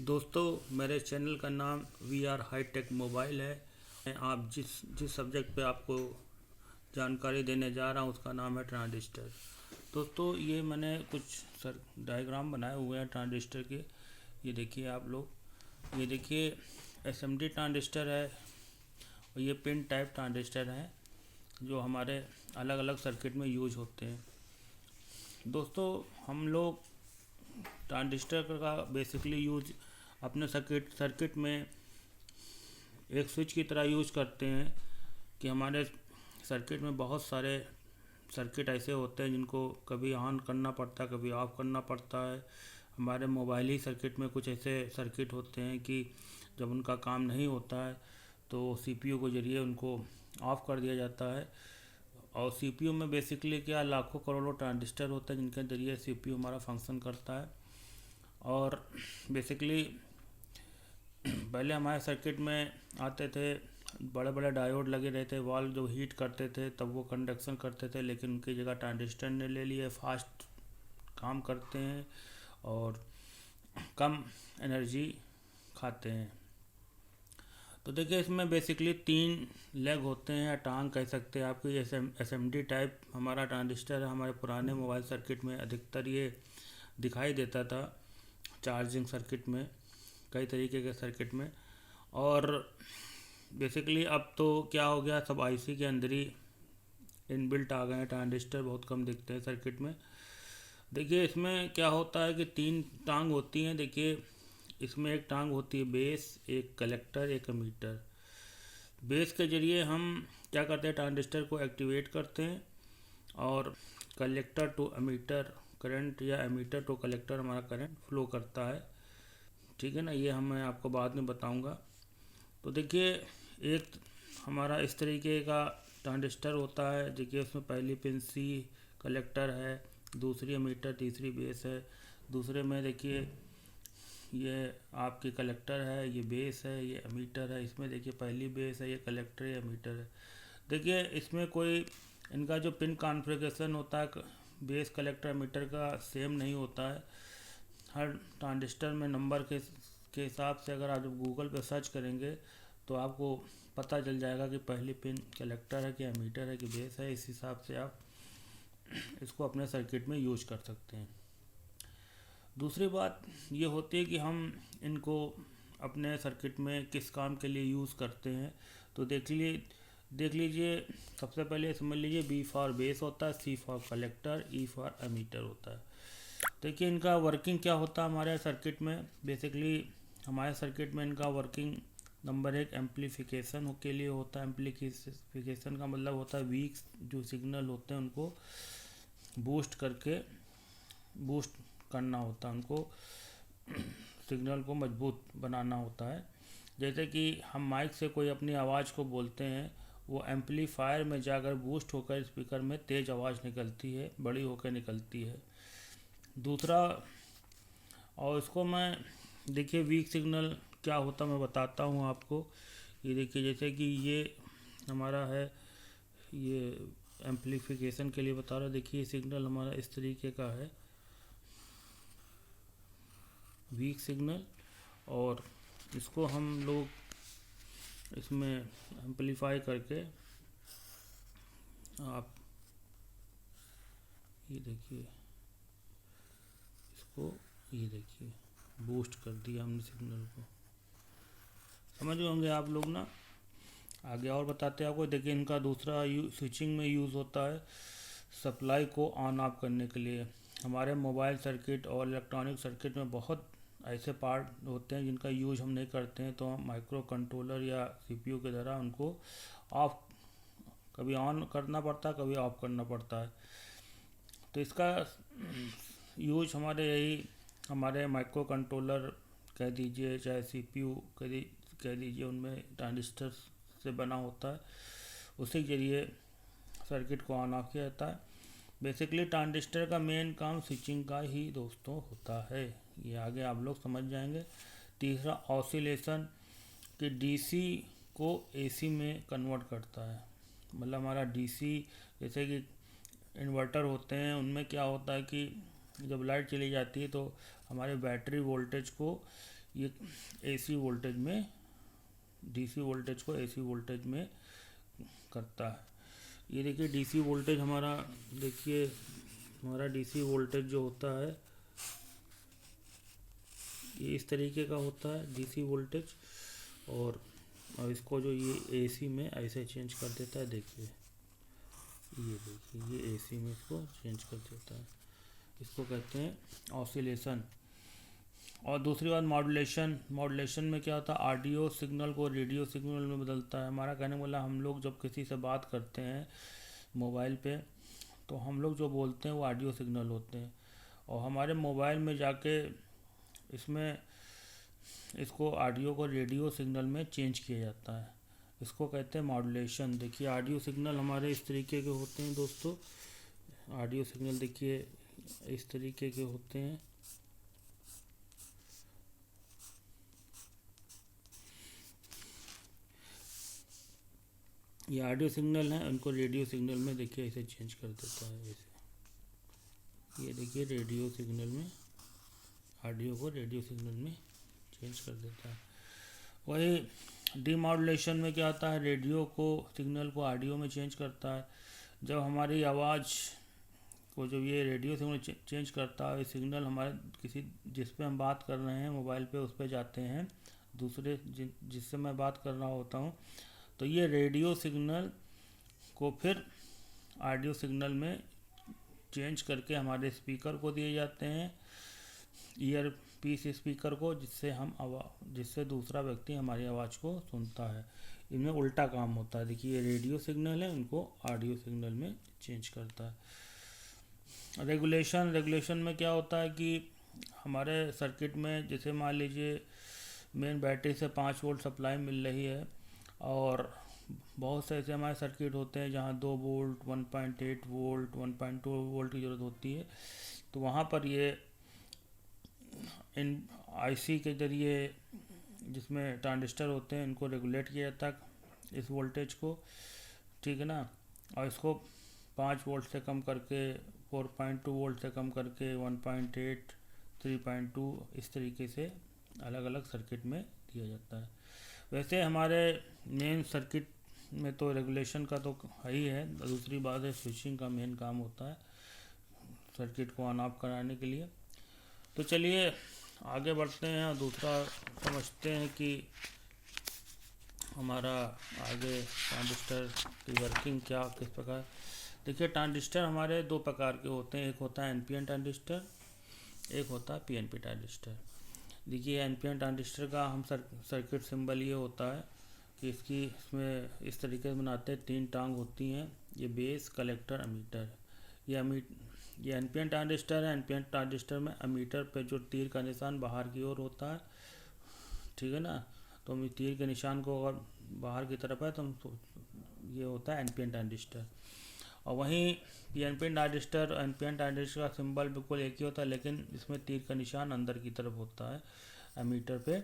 दोस्तों, मेरे चैनल का नाम वी आर हाईटेक मोबाइल है। मैं आप जिस सब्जेक्ट पे आपको जानकारी देने जा रहा हूँ उसका नाम है ट्रांजिस्टर। दोस्तों, ये मैंने कुछ डायग्राम बनाए हुए हैं ट्रांजिस्टर के। ये देखिए आप लोग, ये देखिए एसएमडी ट्रांजिस्टर है और ये पिन टाइप ट्रांजिस्टर है जो हमारे अलग अलग सर्किट में यूज होते हैं। दोस्तों, हम लोग ट्रांजिस्टर का बेसिकली यूज अपने सर्किट में एक स्विच की तरह यूज करते हैं कि हमारे सर्किट में बहुत सारे सर्किट ऐसे होते हैं जिनको कभी ऑन करना पड़ता है, कभी ऑफ करना पड़ता है। हमारे मोबाइल ही सर्किट में कुछ ऐसे सर्किट होते हैं कि जब उनका काम नहीं होता है तो सीपीयू के ज़रिए उनको ऑफ़ कर दिया जाता है। और सीपीयू में बेसिकली क्या लाखों करोड़ों ट्रांजिस्टर होते हैं जिनके ज़रिए सीपीयू हमारा फंक्शन करता है। और बेसिकली पहले हमारे सर्किट में आते थे बड़े बड़े डायोड लगे रहते, वाल्व जो हीट करते थे तब वो कंडक्शन करते थे, लेकिन उनकी जगह ट्रांजिस्टर ने ले लिए। फास्ट काम करते हैं और कम एनर्जी खाते हैं। तो देखिए, इसमें बेसिकली 3 लेग होते हैं या टांग कह सकते हैं आपकी। एसएमडी टाइप हमारा ट्रांजिस्टर है। हमारे पुराने मोबाइल सर्किट में अधिकतर ये दिखाई देता था, चार्जिंग सर्किट में, कई तरीके के सर्किट में। और बेसिकली अब तो क्या हो गया, सब आईसी के अंदर ही इनबिल्ट आ गए हैं। ट्रांजिस्टर बहुत कम दिखते हैं सर्किट में। देखिए, इसमें क्या होता है कि 3 टांग होती हैं। देखिए, इसमें एक टांग होती है बेस, एक कलेक्टर, एक एमीटर। बेस के ज़रिए हम क्या करते हैं, ट्रांजिस्टर को एक्टिवेट करते हैं और कलेक्टर टू एमीटर करंट या एमीटर टू कलेक्टर हमारा करंट फ्लो करता है। ठीक है ना, ये मैं आपको बाद में बताऊंगा। तो देखिए, एक हमारा इस तरीके का ट्रांजिस्टर होता है। देखिए, उसमें पहली पिन सी कलेक्टर है, दूसरी एमीटर, तीसरी बेस है। दूसरे में देखिए ये आपकी कलेक्टर है, ये बेस है, ये एमीटर है। इसमें देखिए पहली बेस है, ये कलेक्टर, ये एमीटर है। देखिए, इसमें कोई इनका जो पिन कॉन्फ़िगरेशन होता है बेस, कलेक्टर, एमीटर का सेम नहीं होता है। हर ट्रांजिस्टर में नंबर के हिसाब से अगर आप जब गूगल पे सर्च करेंगे तो आपको पता चल जाएगा कि पहली पिन कलेक्टर है कि एमीटर है कि बेस है। इस हिसाब से आप इसको अपने सर्किट में यूज कर सकते हैं। दूसरी बात ये होती है कि हम इनको अपने सर्किट में किस काम के लिए यूज़ करते हैं। तो देख लीजिए, सबसे पहले समझ लीजिए बी फॉर बेस होता है, C for collector, E for emitter होता है। देखिए, इनका वर्किंग क्या होता है हमारे सर्किट में। बेसिकली हमारे सर्किट में इनका वर्किंग नंबर 1 एम्पलीफिकेशन के लिए होता है। एम्पलीफिकेशन का मतलब होता है वीक जो सिग्नल होते हैं उनको बूस्ट करना होता है, उनको सिग्नल को मजबूत बनाना होता है। जैसे कि हम माइक से कोई अपनी आवाज़ को बोलते हैं, वो एम्पलीफायर में जाकर बूस्ट होकर स्पीकर में तेज़ आवाज़ निकलती है, बड़ी होकर निकलती है। दूसरा, और इसको मैं देखिए वीक सिग्नल क्या होता मैं बताता हूँ आपको। ये देखिए, जैसे कि ये हमारा है, ये एम्पलीफिकेशन के लिए बता रहा। देखिए, सिग्नल हमारा इस तरीके का है, वीक सिग्नल। और इसको हम लोग इसमें एम्पलीफाई करके आप ये देखिए, इसको ये देखिए बूस्ट कर दिया हमने सिग्नल को। समझ गए होंगे आप लोग ना। आगे और बताते हैं आपको। देखिए, इनका दूसरा स्विचिंग में यूज़ होता है सप्लाई को ऑन ऑफ करने के लिए। हमारे मोबाइल सर्किट और इलेक्ट्रॉनिक सर्किट में बहुत ऐसे पार्ट होते हैं जिनका यूज हम नहीं करते हैं, तो हम माइक्रो कंट्रोलर या सीपीयू के द्वारा उनको ऑफ, कभी ऑन करना पड़ता है, कभी ऑफ करना पड़ता है। तो इसका यूज हमारे माइक्रो कंट्रोलर कह दीजिए, चाहे सीपीयू कह दीजिए, उनमें ट्रांजिस्टर से बना होता है। उसी के जरिए सर्किट को ऑन ऑफ किया जाता है। बेसिकली ट्रांजिस्टर का मेन काम स्विचिंग का ही दोस्तों होता है। ये आगे आप लोग समझ जाएंगे। तीसरा, ऑसिलेशन कि डीसी को एसी में कन्वर्ट करता है। मतलब हमारा डीसी, जैसे कि इन्वर्टर होते हैं, उनमें क्या होता है कि जब लाइट चली जाती है तो हमारे बैटरी वोल्टेज को ये एसी वोल्टेज में, डीसी वोल्टेज को एसी वोल्टेज में करता है। ये देखिए डीसी वोल्टेज हमारा, देखिए हमारा डीसी वोल्टेज जो होता है ये इस तरीके का होता है डीसी वोल्टेज, और इसको जो ये एसी में ऐसे चेंज कर देता है। देखिए ये देखिए ये एसी में इसको चेंज कर देता है, इसको कहते हैं ऑसिलेशन। और दूसरी बात मॉड्यूलेशन। मॉड्यूलेशन में क्या होता है, ऑडियो सिग्नल को रेडियो सिग्नल में बदलता है। हमारा कहने वाला, हम लोग जब किसी से बात करते हैं मोबाइल पे, तो हम लोग जो बोलते हैं वो ऑडियो सिग्नल होते हैं, और हमारे मोबाइल में जाके इसमें इसको ऑडियो को रेडियो सिग्नल में चेंज किया जाता है, इसको कहते हैं मॉड्यूलेशन। देखिए ऑडियो सिग्नल हमारे इस तरीके के होते हैं दोस्तों, ऑडियो सिग्नल देखिए इस तरीके के होते हैं। ये ऑडियो सिग्नल है, उनको रेडियो सिग्नल में देखिए ऐसे चेंज कर देता है ऐसे। ये देखिए रेडियो सिग्नल में, ऑडियो को रेडियो सिग्नल में चेंज कर देता है। वही डीमॉड्यूलेशन में क्या होता है, रेडियो को सिग्नल को ऑडियो में चेंज करता है। जब हमारी आवाज़ को जब ये रेडियो सिग्नल चेंज करता है, सिग्नल हमारे किसी जिस पे हम बात कर रहे हैं मोबाइल पे, उस पे जाते हैं, दूसरे जिससे मैं बात कर रहा होता हूँ, तो ये रेडियो सिग्नल को फिर ऑडियो सिग्नल में चेंज करके हमारे स्पीकर को दिए जाते हैं, ईयर पीस स्पीकर को, जिससे दूसरा व्यक्ति हमारी आवाज़ को सुनता है। इनमें उल्टा काम होता है। देखिए ये रेडियो सिग्नल है, उनको ऑडियो सिग्नल में चेंज करता है। रेगुलेशन में क्या होता है कि हमारे सर्किट में जैसे मान लीजिए मेन बैटरी से 5 वोल्ट सप्लाई मिल रही है, और बहुत से ऐसे हमारे सर्किट होते हैं जहाँ 2 वोल्ट, 1.8 वोल्ट, 1.2 वोल्ट की ज़रूरत होती है। तो वहाँ पर ये इन आईसी के ज़रिए, जिसमें ट्रांजिस्टर होते हैं, इनको रेगुलेट किया जाता है इस वोल्टेज को, ठीक है ना। और इसको 5 वोल्ट से कम करके, 4.2 वोल्ट से कम करके, 1.8, 3.2, इस तरीके से अलग अलग सर्किट में दिया जाता है। वैसे हमारे मेन सर्किट में तो रेगुलेशन का तो है ही है, दूसरी बात है स्विचिंग का मेन काम होता है सर्किट को ऑन ऑफ कराने के लिए। तो चलिए आगे बढ़ते हैं और दूसरा समझते हैं कि हमारा आगे ट्रांजिस्टर की वर्किंग क्या किस प्रकार। देखिए ट्रांजिस्टर हमारे 2 प्रकार के होते हैं, एक होता है एनपीएन ट्रांजिस्टर, एक होता है पीएनपी ट्रांजिस्टर। देखिए एनपीएन ट्रांजिस्टर का हम सर्किट सिंबल ये होता है कि इसमें इस तरीके से बनाते हैं, 3 टांग होती हैं, ये बेस, कलेक्टर, अमीटर। ये एनपीएन ट्रांजिस्टर है। एनपीएन ट्रांजिस्टर में अमीटर पे जो तीर का निशान बाहर की ओर होता है, ठीक है ना, तो हम तीर के निशान को अगर बाहर की तरफ है तो ये होता है एनपीएन ट्रांजिस्टर। और वहीं पीएनपी ट्रांजिस्टर, एनपीएन ट्रांजिस्टर का सिंबल बिल्कुल एक ही होता है, लेकिन इसमें तीर का निशान अंदर की तरफ होता है अमीटर पे,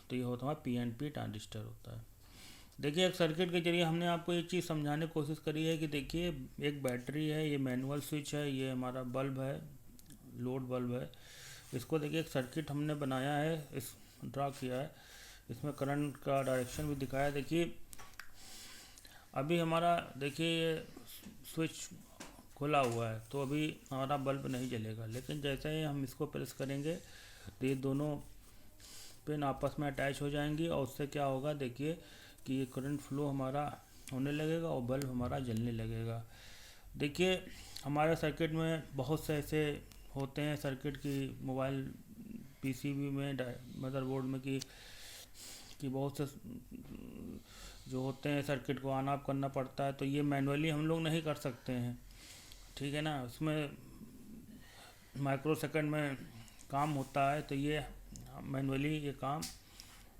तो ये होता है पीएनपी ट्रांजिस्टर होता है। देखिए एक सर्किट के जरिए हमने आपको एक चीज़ समझाने की कोशिश करी है कि देखिए एक बैटरी है, ये मैनुअल स्विच है, ये हमारा बल्ब है, लोड बल्ब है। इसको देखिए एक सर्किट हमने बनाया है, इस ड्रा किया है, इसमें करंट का डायरेक्शन भी दिखाया। देखिए अभी हमारा, देखिए ये स्विच खुला हुआ है, तो अभी हमारा बल्ब नहीं जलेगा, लेकिन जैसे ही हम इसको प्रेस करेंगे तो ये दोनों पिन आपस में अटैच हो जाएंगी, और उससे क्या होगा, देखिए कि ये करंट फ्लो हमारा होने लगेगा और बल्ब हमारा जलने लगेगा। देखिए हमारे सर्किट में बहुत से ऐसे होते हैं सर्किट की, मोबाइल पीसीबी में, मदरबोर्ड में, कि बहुत से जो होते हैं सर्किट को ऑन ऑफ करना पड़ता है, तो ये मैनुअली हम लोग नहीं कर सकते हैं, ठीक है ना। उसमें माइक्रो सेकंड में काम होता है, तो ये मैनुअली ये काम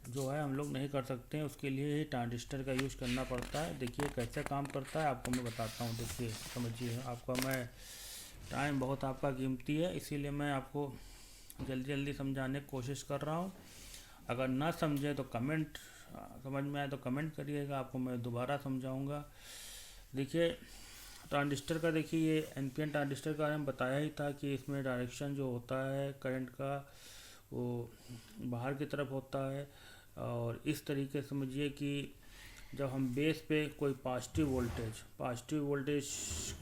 जो है हम लोग नहीं कर सकते हैं, उसके लिए ही ट्रांजिस्टर का यूज़ करना पड़ता है। देखिए कैसे काम करता है आपको मैं बताता हूँ। देखिए समझिए, आपका मैं टाइम बहुत आपका कीमती है, इसीलिए मैं आपको जल्दी जल्दी समझाने की कोशिश कर रहा हूँ। अगर ना समझे तो कमेंट, समझ में आए तो कमेंट करिएगा, आपको मैं दोबारा समझाऊँगा। देखिए ट्रांजिस्टर का, देखिए ये एनपीएन ट्रांजिस्टर का हमने बताया ही था कि इसमें डायरेक्शन जो होता है करंट का, वो बाहर की तरफ होता है। और इस तरीके से समझिए कि जब हम बेस पे कोई पॉजिटिव वोल्टेज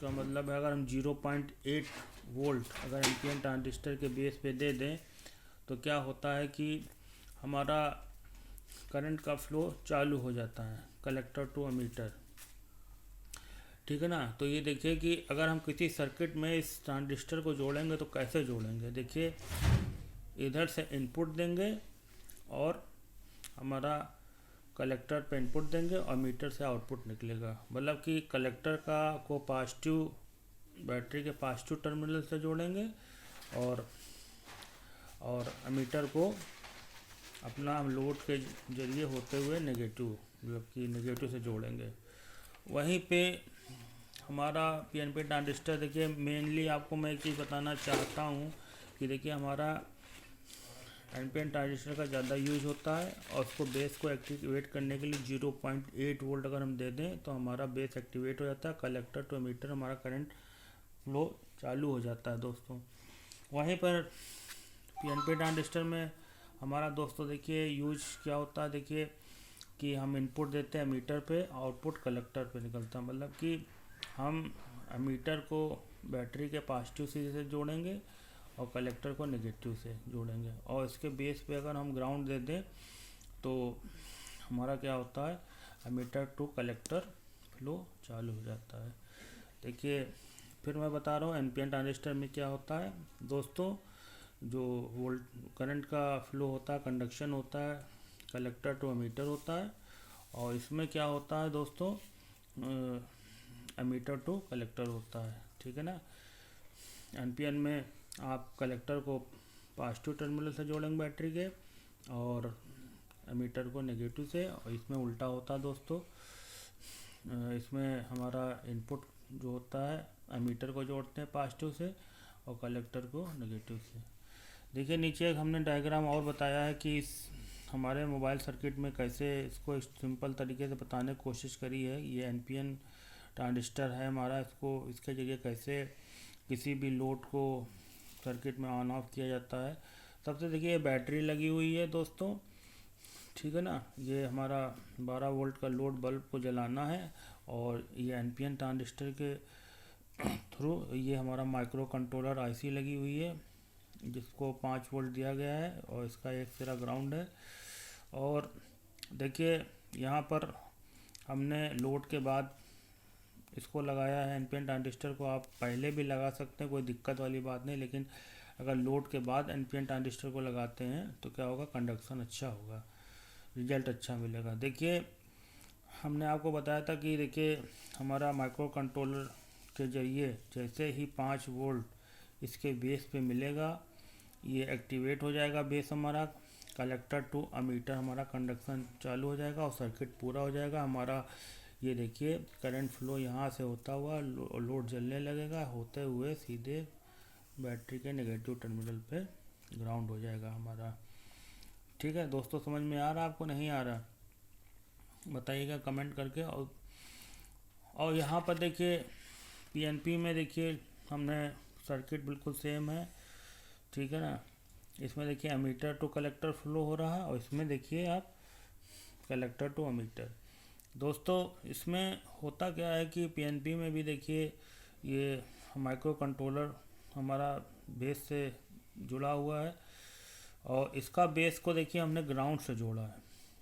का मतलब है, अगर हम 0.8 वोल्ट अगर एनपीएन ट्रांजिस्टर के बेस पे दे दें तो क्या होता है कि हमारा करंट का फ्लो चालू हो जाता है कलेक्टर टू एमीटर। ठीक है ना। तो ये देखिए कि अगर हम किसी सर्किट में इस ट्रांजिस्टर को जोड़ेंगे तो कैसे जोड़ेंगे। देखिए, इधर से इनपुट देंगे और हमारा कलेक्टर पे इनपुट देंगे और मीटर से आउटपुट निकलेगा। मतलब कि कलेक्टर का को पॉजिटिव बैटरी के पॉजिटिव टर्मिनल से जोड़ेंगे और एमीटर को अपना हम लोड के जरिए होते हुए नेगेटिव, मतलब कि नेगेटिव से जोड़ेंगे। वहीं पे हमारा पीएनपी ट्रांजिस्टर, देखिए मेनली आपको मैं एक चीज़ बताना चाहता हूँ कि देखिए हमारा एनपीएन ट्रांजिस्टर का ज़्यादा यूज होता है और उसको बेस को एक्टिवेट करने के लिए 0.8 वोल्ट अगर हम दे दें तो हमारा बेस एक्टिवेट हो जाता है, कलेक्टर टू एमीटर हमारा करंट फ्लो चालू हो जाता है दोस्तों। वहीं पर पीएनपी ट्रांजिस्टर में हमारा दोस्तों देखिए यूज क्या होता है। देखिए कि हम इनपुट देते हैं मीटर पे, आउटपुट कलेक्टर पे निकलता है। मतलब कि हम मीटर को बैटरी के पॉजिटिव से जोड़ेंगे और कलेक्टर को नेगेटिव से जोड़ेंगे और इसके बेस पे अगर हम ग्राउंड दे दें तो हमारा क्या होता है, एमीटर टू कलेक्टर फ्लो चालू हो जाता है। देखिए फिर मैं बता रहा हूँ एनपीएन ट्रांजिस्टर में क्या होता है दोस्तों। जो वोल्ट करंट का फ्लो होता है, कंडक्शन होता है, कलेक्टर टू एमीटर होता है। और इसमें क्या होता है दोस्तों, एमीटर टू कलेक्टर होता है। ठीक है ना। एनपीएन में आप कलेक्टर को पॉजिटिव टर्मिनल से जोड़ेंगे बैटरी के और एमीटर को नेगेटिव से, और इसमें उल्टा होता है दोस्तों। इसमें हमारा इनपुट जो होता है एमीटर को जोड़ते हैं पॉजिटिव से और कलेक्टर को नेगेटिव से। देखिए नीचे हमने डायग्राम और बताया है कि इस हमारे मोबाइल सर्किट में कैसे इसको सिंपल तरीके से बताने की कोशिश करी है। ये एनपीएन ट्रांजिस्टर है हमारा, इसको इसके जरिए कैसे किसी भी लोड को सर्किट में ऑन ऑफ किया जाता है। सबसे देखिए ये बैटरी लगी हुई है दोस्तों। ठीक है ना। ये हमारा 12 वोल्ट का लोड बल्ब को जलाना है और ये एनपीएन ट्रांजिस्टर के थ्रू ये हमारा माइक्रो कंट्रोलर आईसी लगी हुई है जिसको 5 वोल्ट दिया गया है और इसका एक सिरा ग्राउंड है। और देखिए यहाँ पर हमने लोड के बाद इसको लगाया है एनपीएन ट्रांजिस्टर को। आप पहले भी लगा सकते हैं, कोई दिक्कत वाली बात नहीं, लेकिन अगर लोड के बाद एनपीएन ट्रांजिस्टर को लगाते हैं तो क्या होगा, कंडक्शन अच्छा होगा, रिजल्ट अच्छा मिलेगा। देखिए हमने आपको बताया था कि देखिए हमारा माइक्रो कंट्रोलर के जरिए जैसे ही 5 वोल्ट इसके बेस पे मिलेगा, ये एक्टिवेट हो जाएगा बेस हमारा, कलेक्टर टू एमीटर हमारा कंडक्शन चालू हो जाएगा और सर्किट पूरा हो जाएगा हमारा। ये देखिए करंट फ्लो यहाँ से होता हुआ लोड जलने लगेगा, होते हुए सीधे बैटरी के नेगेटिव टर्मिनल पे ग्राउंड हो जाएगा हमारा। ठीक है दोस्तों, समझ में आ रहा आपको, नहीं आ रहा बताइएगा कमेंट करके। और यहाँ पर देखिए पीएनपी में देखिए हमने सर्किट बिल्कुल सेम है। ठीक है ना। इसमें देखिए एमीटर टू कलेक्टर फ्लो हो रहा है और इसमें देखिए आप कलेक्टर टू एमीटर। दोस्तों इसमें होता क्या है कि पीएनपी में भी देखिए ये माइक्रो कंट्रोलर हमारा बेस से जुड़ा हुआ है और इसका बेस को देखिए हमने ग्राउंड से जोड़ा है।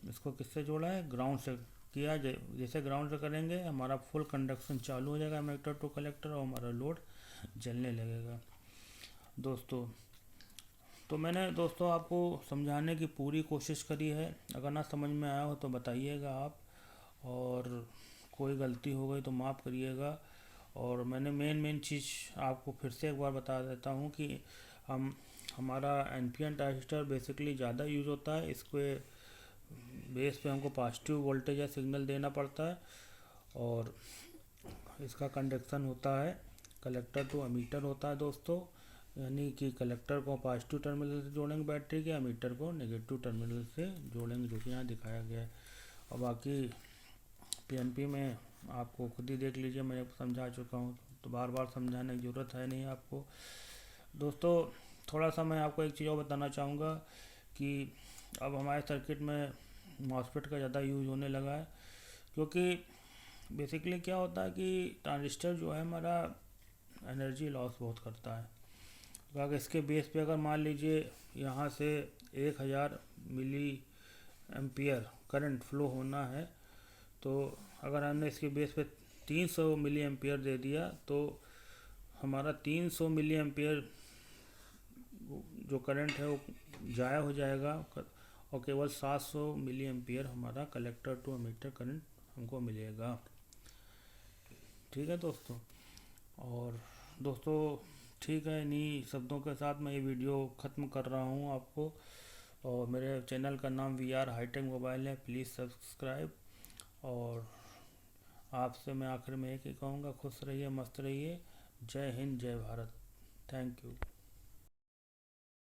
इसको किससे जोड़ा है, ग्राउंड से किया। जैसे ग्राउंड से करेंगे हमारा फुल कंडक्शन चालू हो जाएगा एमीटर टू कलेक्टर और हमारा लोड जलने लगेगा दोस्तों। तो मैंने दोस्तों आपको समझाने की पूरी कोशिश करी है। अगर ना समझ में आया हो तो बताइएगा आप, और कोई गलती हो गई तो माफ़ करिएगा। और मैंने मेन चीज़ आपको फिर से एक बार बता देता हूँ कि हमारा एनपीएन ट्रांजिस्टर बेसिकली ज़्यादा यूज़ होता है। इसको बेस पे हमको पॉजिटिव वोल्टेज या सिग्नल देना पड़ता है और इसका कंडक्शन होता है कलेक्टर टू एमीटर होता है दोस्तों। यानी कि कलेक्टर को पॉजिटिव टर्मिनल से जोड़ेंगे बैटरी के, एमीटर को नेगेटिव टर्मिनल से जोड़ेंगे, जो कि यहाँ दिखाया गया है। और बाकी पीएनपी में आपको खुद ही देख लीजिए, मैं समझा चुका हूँ तो बार बार समझाने की ज़रूरत है नहीं आपको दोस्तों। थोड़ा सा मैं आपको एक चीज़ और बताना चाहूँगा कि अब हमारे सर्किट में मॉसफेट का ज़्यादा यूज़ होने लगा है, क्योंकि बेसिकली क्या होता है कि ट्रांजिस्टर जो है हमारा एनर्जी लॉस बहुत करता है। तो अगर इसके बेस पे अगर मान लीजिए यहाँ से 1000 मिली एम्पियर करंट फ्लो होना है, तो अगर हमने इसके बेस पे 300 मिली एम्पियर दे दिया तो हमारा 300 मिली एम्पियर जो करंट है वो ज़ाया हो जाएगा, और केवल 700 मिली एम्पियर हमारा कलेक्टर टू एमिटर करंट हमको मिलेगा। ठीक है दोस्तों। और दोस्तों ठीक है, इन्हीं शब्दों के साथ मैं ये वीडियो ख़त्म कर रहा हूँ आपको। और मेरे चैनल का नाम VR हाईटेक मोबाइल है, प्लीज़ सब्सक्राइब। और आपसे मैं आखिर में एक ही कहूँगा, खुश रहिए, मस्त रहिए। जय हिंद, जय भारत। Thank you.